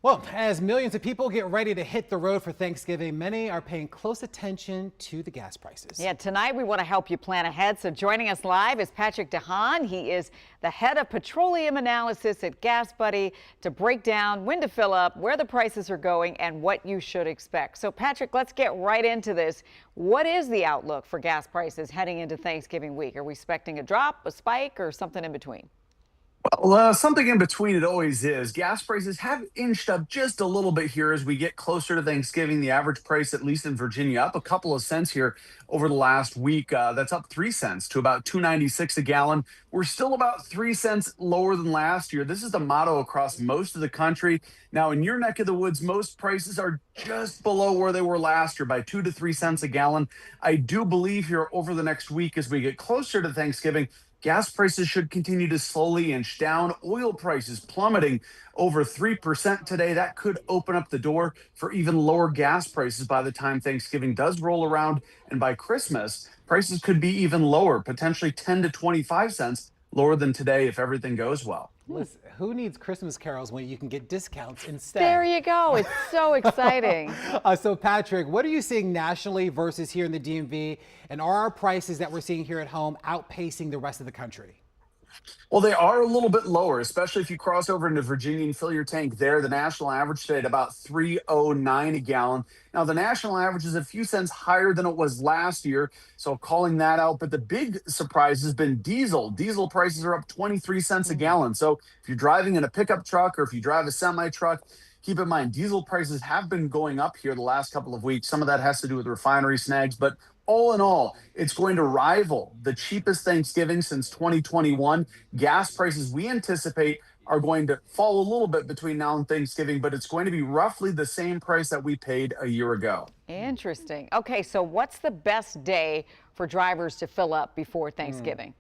Well, as millions of people get ready to hit the road for Thanksgiving, many are paying close attention to the gas prices. Yeah, tonight we want to help you plan ahead. So joining us live is Patrick Haan. He is the head of petroleum analysis at GasBuddy to break down when to fill up, where the prices are going, and what you should expect. So Patrick, let's get right into this. What is the outlook for gas prices heading into Thanksgiving week? Are we expecting a drop, a spike, or something in between? Well, something in between it always is. Gas prices have inched up just a little bit here as we get closer to Thanksgiving. The average price, at least in Virginia, up a couple of cents here over the last week. That's up 3 cents to about 2.96 a gallon. We're still about 3 cents lower than last year. This is the motto across most of the country. Now, in your neck of the woods, most prices are just below where they were last year by 2 to 3 cents a gallon. I do believe here over the next week, as we get closer to Thanksgiving, gas prices should continue to slowly inch down. Oil prices plummeting over 3% today. That could open up the door for even lower gas prices by the time Thanksgiving does roll around. And by Christmas, prices could be even lower, potentially 10 to 25 cents lower than today if everything goes well. Listen, who needs Christmas carols when you can get discounts instead? There you go. It's so exciting. So Patrick, what are you seeing nationally versus here in the DMV? And are our prices that we're seeing here at home outpacing the rest of the country? Well, they are a little bit lower, especially if you cross over into Virginia and fill your tank there. The national average today at about 3.09 a gallon. Now, the national average is a few cents higher than it was last year, so calling that out. But the big surprise has been diesel. Diesel prices are up 23 cents a gallon. So if you're driving in a pickup truck or if you drive a semi truck, keep in mind diesel prices have been going up here the last couple of weeks. Some of that has to do with refinery snags, but all in all, it's going to rival the cheapest Thanksgiving since 2021. Gas prices, we anticipate, are going to fall a little bit between now and Thanksgiving, but it's going to be roughly the same price that we paid a year ago. Interesting. Okay, so what's the best day for drivers to fill up before Thanksgiving?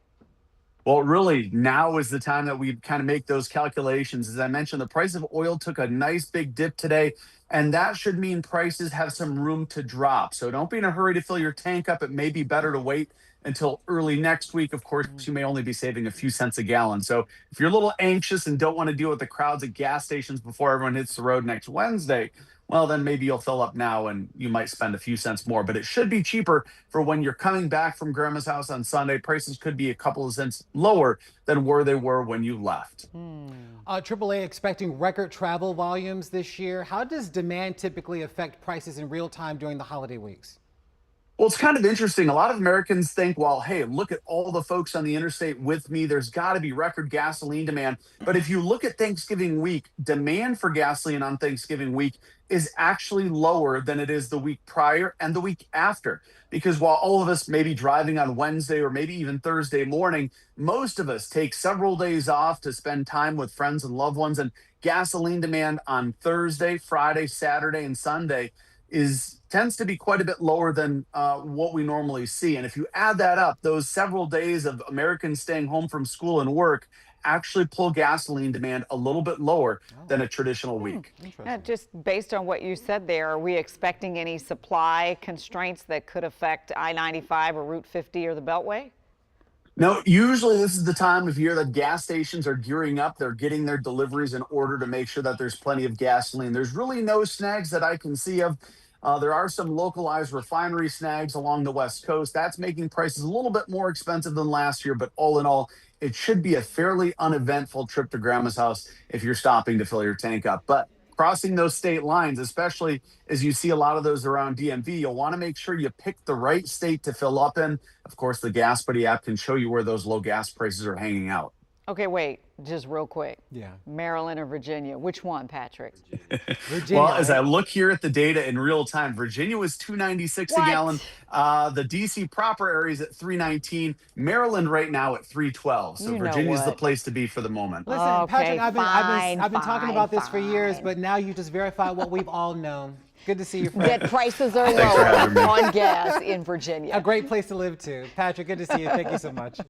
Well, really, now is the time that we kind of make those calculations. As I mentioned, the price of oil took a nice big dip today, and that should mean prices have some room to drop. So don't be in a hurry to fill your tank up. It may be better to wait until early next week. Of course, you may only be saving a few cents a gallon. So if you're a little anxious and don't want to deal with the crowds at gas stations before everyone hits the road next Wednesday, well, then maybe you'll fill up now and you might spend a few cents more. But it should be cheaper for when you're coming back from grandma's house on Sunday. Prices could be a couple of cents lower than where they were when you left. AAA expecting record travel volumes this year. How does demand typically affect prices in real time during the holiday weeks? Well, it's kind of interesting. A lot of Americans think, well, hey, look at all the folks on the interstate with me. There's got to be record gasoline demand. But if you look at Thanksgiving week, demand for gasoline on Thanksgiving week is actually lower than it is the week prior and the week after. Because while all of us may be driving on Wednesday or maybe even Thursday morning, most of us take several days off to spend time with friends and loved ones. And gasoline demand on Thursday, Friday, Saturday, and Sunday tends to be quite a bit lower than what we normally see. And if you add that up, those several days of Americans staying home from school and work actually pull gasoline demand a little bit lower than a traditional week. Just based on what you said there, are we expecting any supply constraints that could affect I-95 or Route 50 or the Beltway? No, usually this is the time of year that gas stations are gearing up. They're getting their deliveries in order to make sure that there's plenty of gasoline. There's really no snags that I can see of. There are some localized refinery snags along the West Coast. That's making prices a little bit more expensive than last year, but all in all, it should be a fairly uneventful trip to grandma's house if you're stopping to fill your tank up. But crossing those state lines, especially as you see a lot of those around DMV, you'll want to make sure you pick the right state to fill up in. Of course, the GasBuddy app can show you where those low gas prices are hanging out. Okay, wait, just real quick. Yeah. Maryland or Virginia? Which one, Patrick? Virginia, Well, as I look here at the data in real time, Virginia was 2.96 a gallon. The DC proper area is at 3.19. Maryland right now at 3.12. So Virginia's the place to be for the moment. Listen, Okay, Patrick, I've been talking about this for years, fine. but now you just verified what we've all known. Good to see you, friend. That prices are Thanks for lower having me. on gas in Virginia. A great place to live too. Patrick, good to see you. Thank you so much.